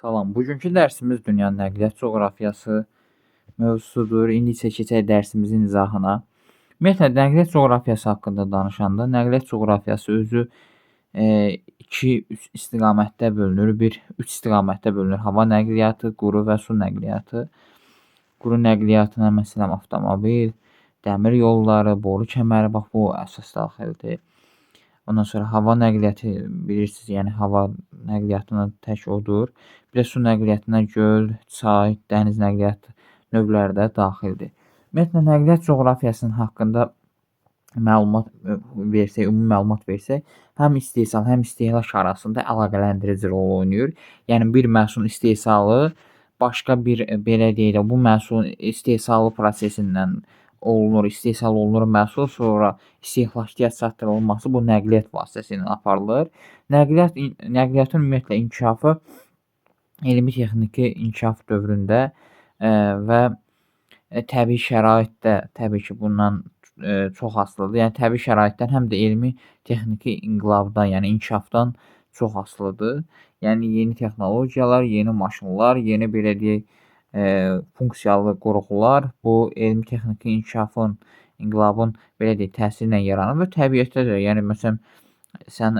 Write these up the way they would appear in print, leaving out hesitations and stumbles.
Salam, bugünkü dərsimiz dünya nəqliyyat coğrafiyası mövzusudur. İndi isə keçək dərsimizin izahına. Ümumiyyətlə, nəqliyyat coğrafiyası haqqında danışanda, nəqliyyat coğrafiyası özü iki istiqamətdə bölünür. Üç istiqamətdə bölünür. Hava nəqliyyatı, quru və su nəqliyyatı. Quru nəqliyyatına məsələn avtomobil, dəmir yolları, boru kəməri, bax bu əsas daxildir. Ondan sonra hava nəqliyyatı bilirsiniz, yəni hava nəqliyyatının tək odur. Bir də su nəqliyyatına göl, çay, dəniz nəqliyyat növləri də daxildir. Ümumiyyətlə, nəqliyyat coğrafiyasının haqqında məlumat versək, ümumi məlumat versək, həm istehsal, həm istehlak arasında əlaqələndirici rol oynayır. Yəni bir məhsulun istehsalı başqa bir belə deyək də, bu məhsulun istehsalı prosesindən istehsal olunur məhsul, sonra istehlakçıya çatdırılması bu nəqliyyat vasitəsilə aparılır. Nəqliyyatın ümumiyyətlə inkişafı elmi-texniki inkişaf dövründə və təbii şəraitdə təbii ki, bundan çox asılıdır. Yəni təbii şəraitdən həm də elmi-texniki inqilabdan, yəni inkişafdan çox asılıdır. Yəni yeni texnologiyalar, yeni maşınlar, yeni belə deyək, funksiyalı qurğular bu elmi-texniki inkişafın, inqilabın belə deyək, təsiri ilə yaranır və təbiətdə də, yəni məsələn, sən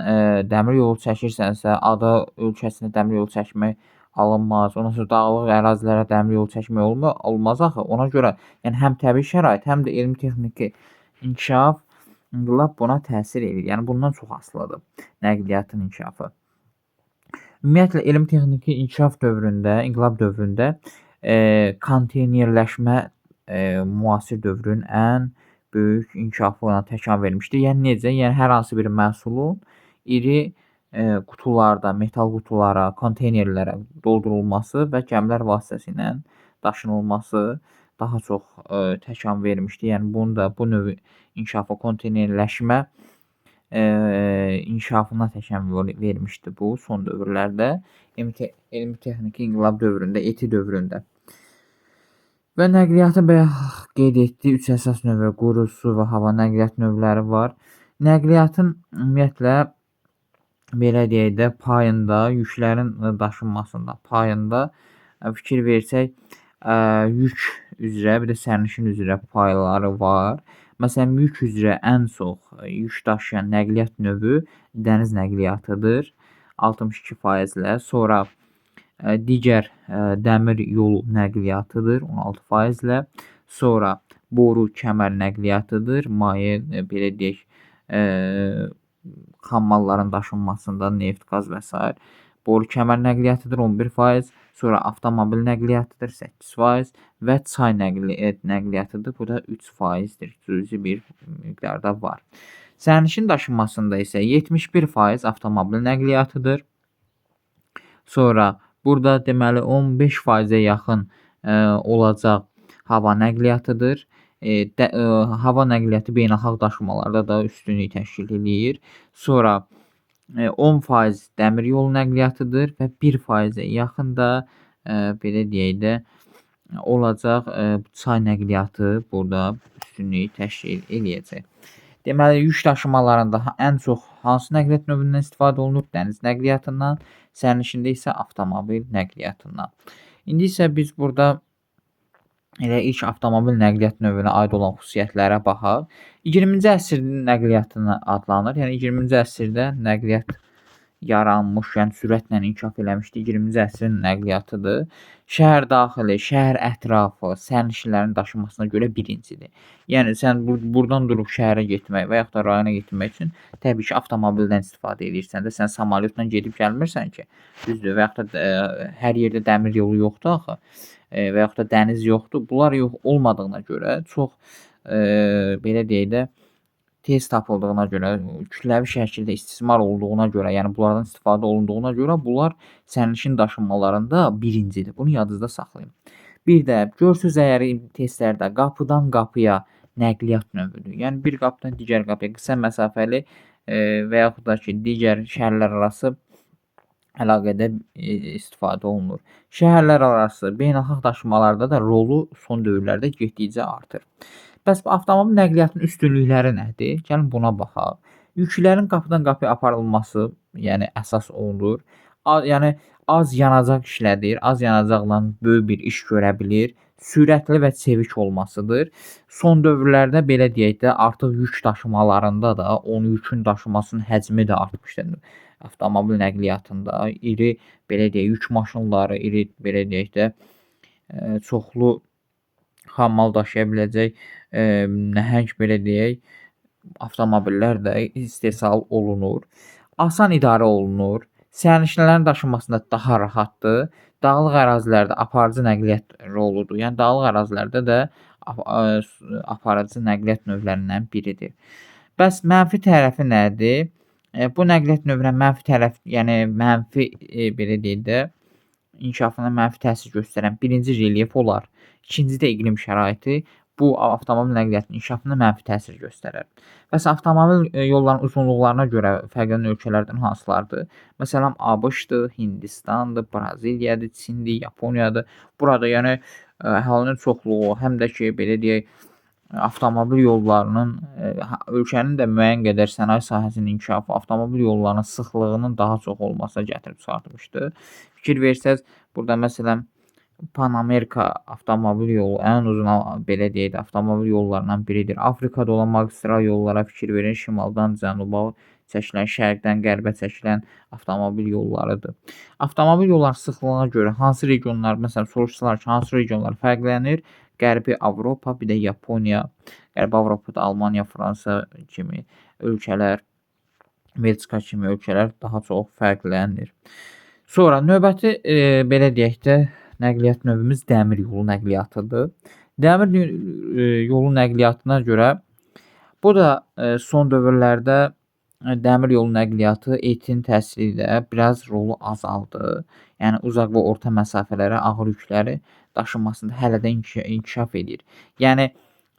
dəmir yolu çəkirsənsə, ada ölkəsinə dəmir yolu çəkmək alınmaz. Ondan sonra dağlıq ərazilərə dəmir yolu çəkmək olmaz axı. Ona görə yəni həm təbii şərait, həm də elmi-texniki inkişaf, inqilab buna təsir edir. Yəni bundan çox asılıdır nəqliyyatın inkişafı. Ümumiyyətlə elmi-texniki inkişaf dövründə, inqilab dövründə konteynerləşmə müasir dövrün ən böyük inkişafına təkan vermişdir. Yəni necə? Yəni hər hansı bir məhsulun iri qutularda, metal qutulara, konteynerlərə doldurulması və gəmilər vasitəsilə daşınılması daha çox təkan vermişdir. Yəni bu növ inkişafa, konteynerləşmə inkişafına təkan vermişdi bu son dövrlərdə. Elmi-texniki inqilab dövründə, ET dövründə. Və nəqliyyatın bayaq qeyd etdiyi 3 əsas növü, quru, su və hava nəqliyyat növləri var. Nəqliyyatın ümumiyyətlə belə deyək də, payında, yüklərin daşınmasında payında fikir versək, yük üzrə, bir də sərnişin üzrə payları var. Məsələn, yük üzrə ən çox yük daşıyan nəqliyyat növü dəniz nəqliyyatıdır, 62%-lə. Sonra digər dəmir yolu nəqliyyatıdır, 16%-lə. Sonra boru kəmər nəqliyyatıdır, maye belə deyək, xammalların daşınmasında neft, qaz və s. Boru kəmər nəqliyyatıdır, 11%. Sonra avtomobil nəqliyyatıdır, 8% və çay nəqliyyatıdır, bu da 3%-dir, cüzi bir miqdarda var. Sərnişin daşınmasında isə 71% avtomobil nəqliyyatıdır. Sonra burada deməli 15%-ə yaxın olacaq hava nəqliyyatıdır. Hava nəqliyyatı beynəlxalq daşımalarda da üstünlük təşkil edir. Sonra 10% dəmir yolu nəqliyyatıdır və 1%-ə yaxın da belə deyək də olacaq çay nəqliyyatı burada üstünlük təşkil eləyəcək. Deməli, yük daşımalarında ən çox hansı nəqliyyat növündən istifadə olunur? Dəniz nəqliyyatından, sərnişində isə avtomobil nəqliyyatından. İndi isə biz burada elə ilk avtomobil nəqliyyat növünə aid olan xüsusiyyətlərə baxaq. 20-ci əsrin nəqliyyatını adlanır. Yəni 20-ci əsrdə nəqliyyat yaranmış, yəni sürətlə inkişaf eləmişdi. 20-ci əsrin nəqliyyatıdır. Şəhər daxili, şəhər ətrafı sərnişinlərin daşınmasına görə birincidir. Yəni sən buradan durub şəhərə getmək və yaxud da rayona getmək üçün təbii ki, avtomobildən istifadə edirsən də, sən samolyotla gedib gəlmirsən ki, düzdür, və yaxud da hər yerdə dəmir yolu yoxdur axı, və yaxud da dəniz yoxdur. Bunlar olmadığına görə çox belə deyək də tez tapıldığına görə, kütləvi şəkildə istismar olduğuna görə, yəni bunlardan istifadə olunduğuna görə bunlar sərnişin daşınmalarında birincidir. Bunu yadınızda saxlayın. Bir də görsüz əgər testlərdə qapıdan qapıya nəqliyyat növüdür. Yəni bir qapıdan digər qapıya qısa məsafəli və yaxud da ki, digər şəhərlər arası əlaqədə istifadə olunur. Şəhərlər arası beynəlxalq daşımalarda da rolu son dövrlərdə getdikcə artır. Bəs avtomobil nəqliyyatının üstünlükləri nədir? Gəlin buna baxaq. Yüklərin qapıdan qapıya aparılması, yəni əsas olur. Yəni az yanacaq işlədir. Az yanacaqla böyük bir iş görə bilir. Sürətli və çevik olmasıdır. Son dövrlərdə belə deyək də artıq yük daşımalarında da onun yükün daşımasının həcmi də artmışdır. Avtomobil nəqliyyatında iri belə deyək yük maşınları, iri belə deyək də çoxlu xammal daşıya biləcək nəhəng belə deyək avtomobillər də istehsal olunur. Asan idarə olunur. Sərnişinlərin daşınmasında daha rahatdır. Dağlıq ərazilərdə aparıcı nəqliyyat roludur. Yəni dağlıq ərazilərdə də aparıcı nəqliyyat növlərindən biridir. Bəs mənfi tərəfi nədir? Bu nəqliyyat növünə mənfi tərəf, yəni mənfi belə deyək də inkişafına mənfi təsir göstərən birinci relyef olar. İkinci də iqlim şəraiti bu avtomobil nəqliyyatının inkişafına mənfi təsir göstərər. Bəs avtomobil yollarının uzunluqlarına görə fərqlənən ölkələrdən hansılardır? Məsələn, ABŞ-dır, Hindistandır, Braziliyadır, Çindir, Yaponiyadır. Burada yəni əhalinin çoxluğu, həm də ki, belə deyək, avtomobil yollarının ölkənin də müəyyən qədər sənaye sahəsinin inkişafı avtomobil yollarının sıxlığının daha çox olmasına gətirib çıxartmışdır. Fikir versəz, burada məsələn Pan-Amerika avtomobil yolu ən uzun belə deyək də avtomobil yollarından biridir. Afrikada olan magistral yollara fikir verin, şimaldan cənuba çəkilən, şərqdən qərbə çəkilən avtomobil yollarıdır. Avtomobil yolları sıxlığına görə hansı regionlar, məsələn, soruşsalar ki, hansı regionlar fərqlənir? Qərbi Avropa, bir də Yaponiya, Qərbi Avropada Almaniya, Fransa kimi ölkələr, Belçika kimi ölkələr daha çox fərqlənir. Sonra növbəti belə deyək də nəqliyyat növümüz dəmir yolu nəqliyyatıdır. Dəmir yolu nəqliyyatına görə bu da son dövrlərdə dəmir yolu nəqliyyatı etin təsiri ilə biraz rolu azaldı. Yəni uzaq və orta məsafələrə ağır yükləri daşınmasında hələ də inkişaf edir. Yəni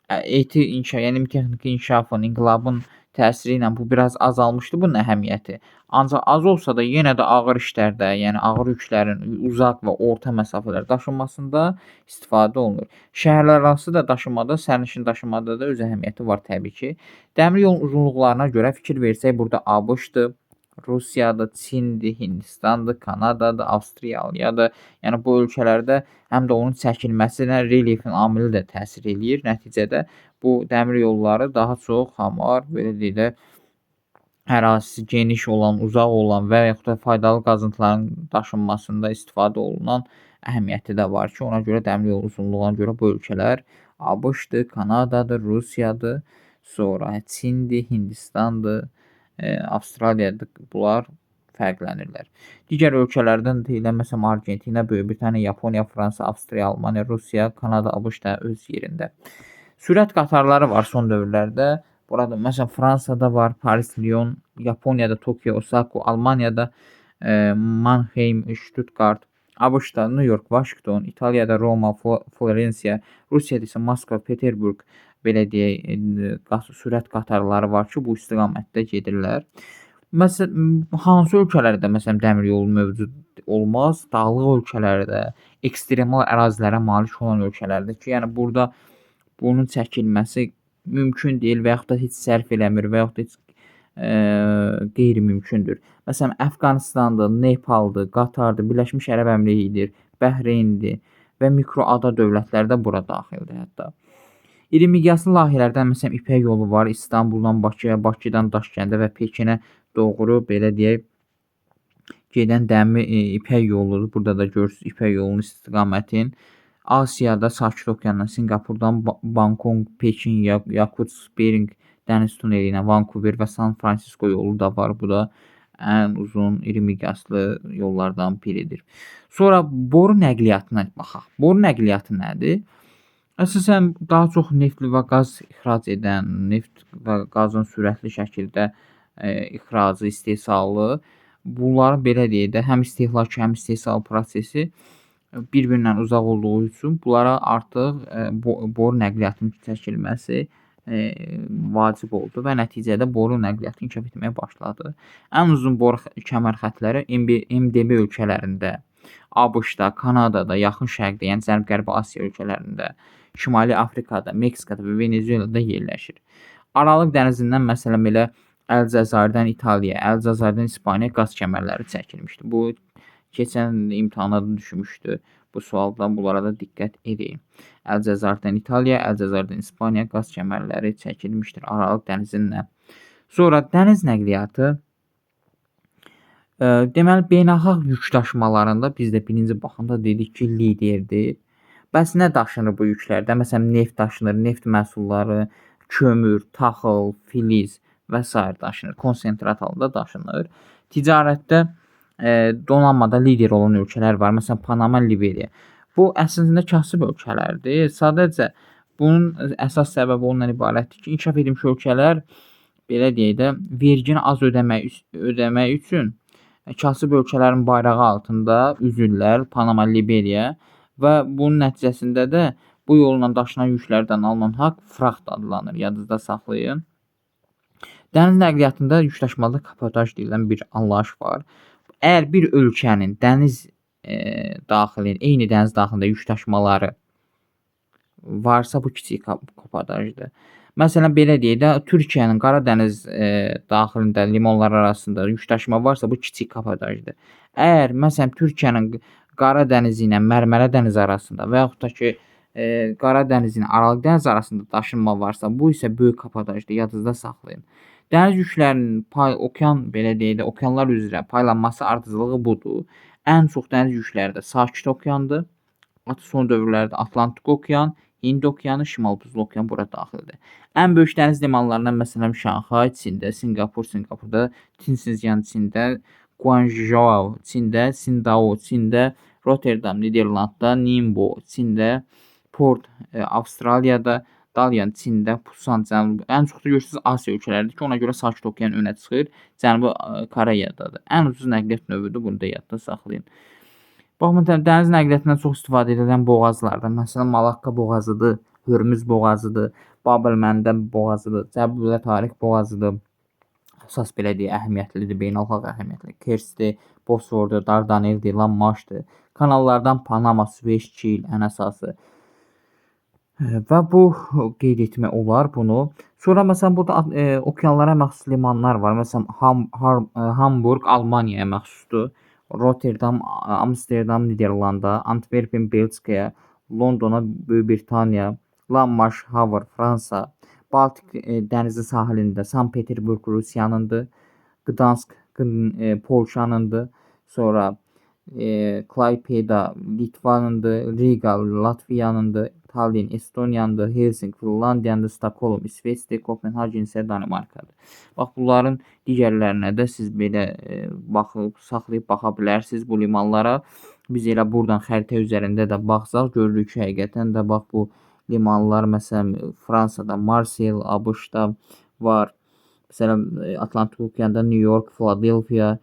yəni texniki inkişafın, inqilabın təsiri ilə bu biraz azalmışdı bunun əhəmiyyəti. Ancaq az olsa da yenə də ağır işlərdə, yəni ağır yüklərin uzaq və orta məsafələr daşınmasında istifadə olunur. Şəhərlərarası da daşımada, sərnişin daşımada da öz əhəmiyyəti var təbii ki. Dəmir yolun uzunluqlarına görə fikir versək, burada ABŞ-dır, Rusiyadır, Çindir, Hindistandır, Kanadadır, Avstraliyadır. Yəni bu ölkələrdə həm də onun çəkilməsinə relyefin amili də təsir eləyir. Nəticədə bu dəmir yolları daha çox hamar, belə deyək də ərazisi geniş olan, uzaq olan və yaxud da faydalı qazıntıların daşınmasında istifadə olunan əhəmiyyəti də var ki, ona görə dəmir yolu uzunluğuna görə bu ölkələr ABŞ-dır, Kanadadır, Rusiyadır, sonra Çindir, Hindistandır, Avstraliyadır. Bunlar fərqlənirlər. Digər ölkələrdən deyilə, məsələn, Argentina, Böyük Britaniya, Yaponiya, Fransa, Avstriya, Almaniya, Rusiya, Kanada, ABŞ da öz yerində. Sürət qatarları var son dövrlərdə. Burada məsələn Fransada var, Paris, Lyon, Yaponiyada Tokyo, Osaka, Almaniyada Mannheim, Stuttgart, ABŞ-da New York, Washington, İtaliyada Roma, Florensiya, Rusiyada isə Moskva, Peterburq belə deyək sürət qatarları var ki, bu istiqamətdə gedirlər. Məsələn, hansı ölkələrdə məsələn dəmir yolu mövcud olmaz? Dağlıq ölkələrdə, ekstremal ərazilərə malik olan ölkələrdə ki, yəni burada bunun çəkilməsi mümkün deyil və yaxud da heç sərf eləmir və yaxud da heç qeyri-mümkündür. Məsələn, Əfqanistandır, Nepaldır, Qatardır, Birləşmiş Ərəb Əmirliyidir, Bəhreyndir və mikroada dövlətlər də bura daxildir hətta. İri miqyaslı layihələrdən məsələn İpək yolu var, İstanbuldan Bakıya, Bakıdan Daşkəndə və Pekinə doğru belə deyək gedən dəmir İpək yoludur. Burada da görürsüz İpək yolunun istiqamətin. Asiyada Sakit Okeandan Singapurdan Bangkok, Pekin, Yakutsk, Bering dəniz tuneli ilə Vancouver və San Francisco yolu da var. Bu da ən uzun iri miqyaslı yollardan biridir. Sonra boru nəqliyyatına baxaq. Boru nəqliyyatı nədir? Əsasən daha çox neftli və qaz ixrac edən, neft və qazın sürətli şəkildə ixracı, istehsalı, bunların belə deyək də həm istehlakı, həm istehsal prosesi bir-birindən uzaq olduğu üçün bunlara artıq boru nəqliyyatının çəkilməsi vacib oldu və nəticədə boru nəqliyyatı inkişaf etməyə başladı. Ən uzun boru kəmər xətləri MDB ölkələrində, ABŞ-da, Kanadada, Yaxın Şərqdə, yəni Cənub-Qərbi Asiya ölkələrində, Şimali Afrikada, Meksikada və Venezuelada yerləşir. Aralıq dənizindən məsələn belə Əlcəzairdən İtaliyaya, Əlcəzairdən İspaniyaya qaz kəmərləri çəkilmişdi. Bu Keçən imtahana da düşmüşdü. Bu sualdan bunlara da diqqət edin. Əlcəzairdən İtaliya, Əlcəzairdən İspaniya qaz kəmərləri çəkilmişdir Aralıq dənizindən. Sonra dəniz nəqliyyatı deməli beynəlxalq yük daşımalarında biz də birinci baxımda dedik ki, liderdir. Bəs nə daşınır bu yüklərdə? Məsələn, neft daşınır, neft məhsulları, kömür, taxıl, filiz və s. daşınır. Konsentrat halında daşınır. Ticarətdə donanmada lider olan ölkələr var. Məsələn, Panama, Liberiya. Bu əslində kasıb ölkələrdir. Sadəcə bunun əsas səbəbi ondan ibarətdir ki, inkişaf edilmiş ölkələr belə deyək də vergini az ödəmək üçün kasıb ölkələrin bayrağı altında üzürlər Panama, Liberiya və bunun nəticəsində də bu yolla daşınan yüklərdən alınan haqq frakt adlanır. Yadınızda saxlayın. Dəniz nəqliyyatında yük daşımada kabotaj deyilən bir anlayış var. Əgər bir ölkənin dəniz daxilində, eyni dəniz daxilində yük daşımaları varsa bu kiçik kabotajdır. Məsələn, belə deyək də, Türkiyənin Qara Dəniz daxilində limanlar arasında yük daşıma varsa bu kiçik kabotajdır. Əgər məsələn Türkiyənin Qara dənizi ilə Mərmərə dənizi arasında və yaxud da ki, Qara dənizi ilə Aralıq dənizi arasında daşınma varsa, bu isə böyük kabotajdır. Yadınızda saxlayın. Dəniz yüklərinin belə deyək də, okeanlar üzrə paylanması ardıcılığı budur. Ən çox dəniz yükləri də Sakit okeandır. Son dövrlərdə Atlantik okean, Hind okeanı, Şimal Buzlu okean bura daxildir. Ən böyük dəniz limanlarından məsələn Şanxay Çində, Singapurda, Tinsinyan Çində, Guangzhou Çində, Sindao Çində, Rotterdam Niderlandda, Ningbo Çində, Port Avstraliyada, Dalyan Çində, Pusan Cənubi. Ən çox da görürsünüz Asiya ölkələridir ki, ona görə Sakit okean önə çıxır. Cənubi Koreyadadır. Ən ucuz nəqliyyat növüdür, bunu da yadda saxlayın. Baxın, dəniz nəqliyyatından çox istifadə edilən boğazlardan, məsələn, Malakka boğazıdır, Hörmüz boğazıdır, Bab-el-Məndəb boğazıdır, Cəbrayıl Tarix boğazıdır. Əsas belə deyək, əhəmiyyətlidir, beynəlxalq əhəmiyyətli. Kerçdir, Bosfordur, Dardaneldir, Lamanşdır. Kanallardan Panama, Süveyş, Kil ən əsası. Və bu qeyd etmək olar bunu. Sonra məsələn burada okeanlara məxsus limanlar var. Məsələn, Hamburg Almaniyaya məxsusdur. Rotterdam, Amsterdam Niderlanda, Antwerpen Belçikaya, Londona Böyük Britaniya, Lamanş, Havr Fransa, Baltik dənizi sahilində Sankt Peterburg Rusiyanındır, Gdansk Polşanındır, sonra Klaypeda Litvanındır, Riga Latviyanındır, Tallinn Estoniyanındır, Helsinki Finlandiyanındır, Stokholm İsveçdir, Kopenhagen isə Danimarkadır. Bax, bunların digərlərinə də siz belə baxıb, saxlayıb baxa bilərsiniz bu limanlara. Biz elə buradan xəritə üzərində də baxsaq, görürük ki, həqiqətən də bax bu limanlar, məsələn, Fransada Marsel, ABŞ-da var. Məsələn, Atlantik okeanda New York, Philadelphia,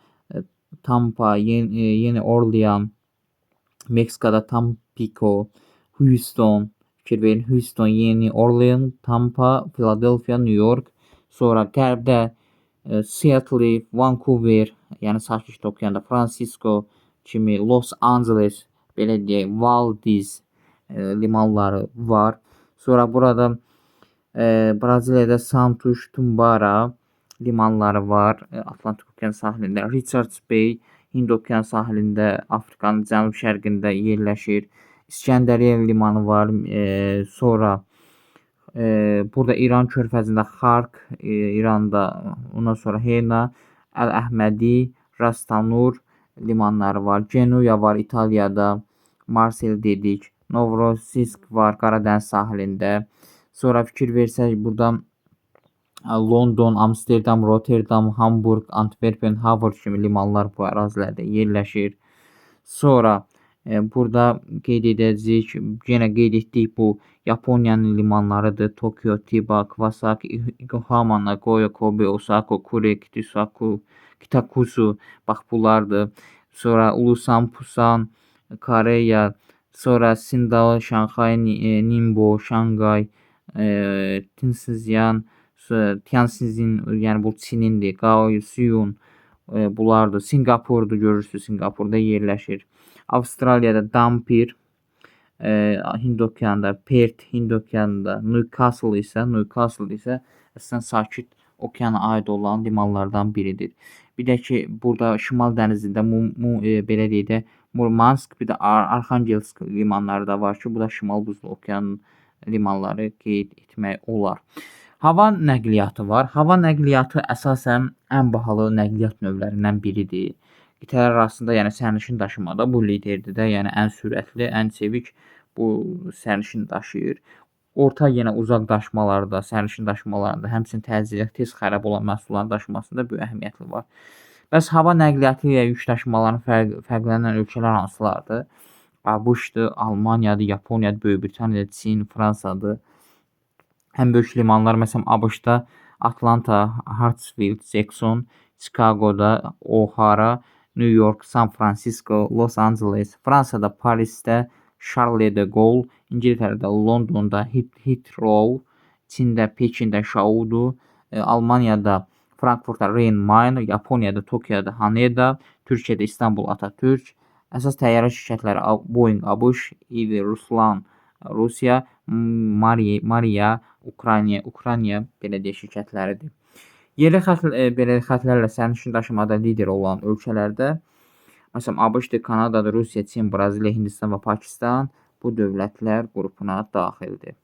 Tampa, Yeni Orlean, Meksikada Tampico, Houston, fikir verin, Houston, Yeni Orlean, Tampa, Philadelphia, New York. Sonra qərbdə Seattle, Vancouver, yəni Sakit okeanda Francisco kimi, Los Angeles, belə deyək, Valdez limanları var. Sonra burada Braziliyada Santos, Tumbara limanları var. Atlantik okean sahilində Richards Bay, Hind okean sahilində Afrikanın cənub-şərqində yerləşir. İskəndəriyə limanı var. Sonra burada İran körfəzində Xark, İranda, ondan sonra Hena, Əl-Əhmədi, Rastanur limanları var. Genoa var İtaliyada, Marsel dedik. Novorossiysk var Qara dəniz sahilində. Sonra fikir versək, burada London, Amsterdam, Rotterdam, Hamburg, Antwerpen, Havr kimi limanlar bu ərazilərdə yerləşir. Sonra burada qeyd edəcəyik, yenə qeyd etdik, bu Yaponiyanın limanlarıdır. Tokyo, Chiba, Kawasaki, Yokohama, Nagoya, Kobe, Osaka, Kure, Kitakusu, bax bunlardır. Sonra Ulsan, Pusan, Koreya, sonra Sindao, Şanxay, Ningbo, Şangay, Tinsinyan, Tianjin, yəni bu Çinindir, Gaoyu, Siyun, bunlardır. Singapurdur, görürsünüz, Singapurda yerləşir. Avstraliyada Dampier, Hind okeanında Perth, Hind okeanında Newcastle isə əslən Sakit okeana aid olan limanlardan biridir. Bir də ki, burada Şimal dənizində belə deyək də, Murmansk, bir də Arxangelsk limanları da var ki, bu da Şimal Buzlu okeanın limanları qeyd etmək olar. Hava nəqliyyatı var. Hava nəqliyyatı əsasən ən bahalı nəqliyyat növlərindən biridir. Qitələr arasında, yəni sərnişin daşımada bu liderdir də, yəni ən sürətli, ən çevik bu sərnişin daşıyır. Orta yenə uzaq daşımalarda, sərnişin daşımalarında, həmçinin təcili tez xarab olan məhsulların daşınmasında böyük əhəmiyyəti var. Bəs hava nəqliyyatı ilə yük daşımalarının fərqlənən ölkələr hansılardır? ABŞ-dır, Almaniyadır, Yaponiyadır, Böyük Britaniyadır, Çin, Fransadır. Ən böyük limanlar məsələn ABŞ-da Atlanta, Hartsfield, Jackson, Chicago'da O'Hara, New York, San Francisco, Los Angeles, Fransada Parisdə Charles de Gaulle, İngiltərədə Londonda Heathrow, Çində Pekində Şaodu, Almaniyada Frankfurtda Rhein-Main, Yaponiyada Tokyoda Haneda, Türkiyədə İstanbul Atatürk. Əsas təyyarə şirkətləri Boeing ABŞ, Ivy Ruslan Rusiya, Maria Ukrayna belə deyək şirkətləridir. Yerli xətlərlə sərnişin daşımada lider olan ölkələrdə məsələn ABŞ-dır, Kanadadır, Rusiya, Çin, Braziliya, Hindistan və Pakistan bu dövlətlər qrupuna daxildir.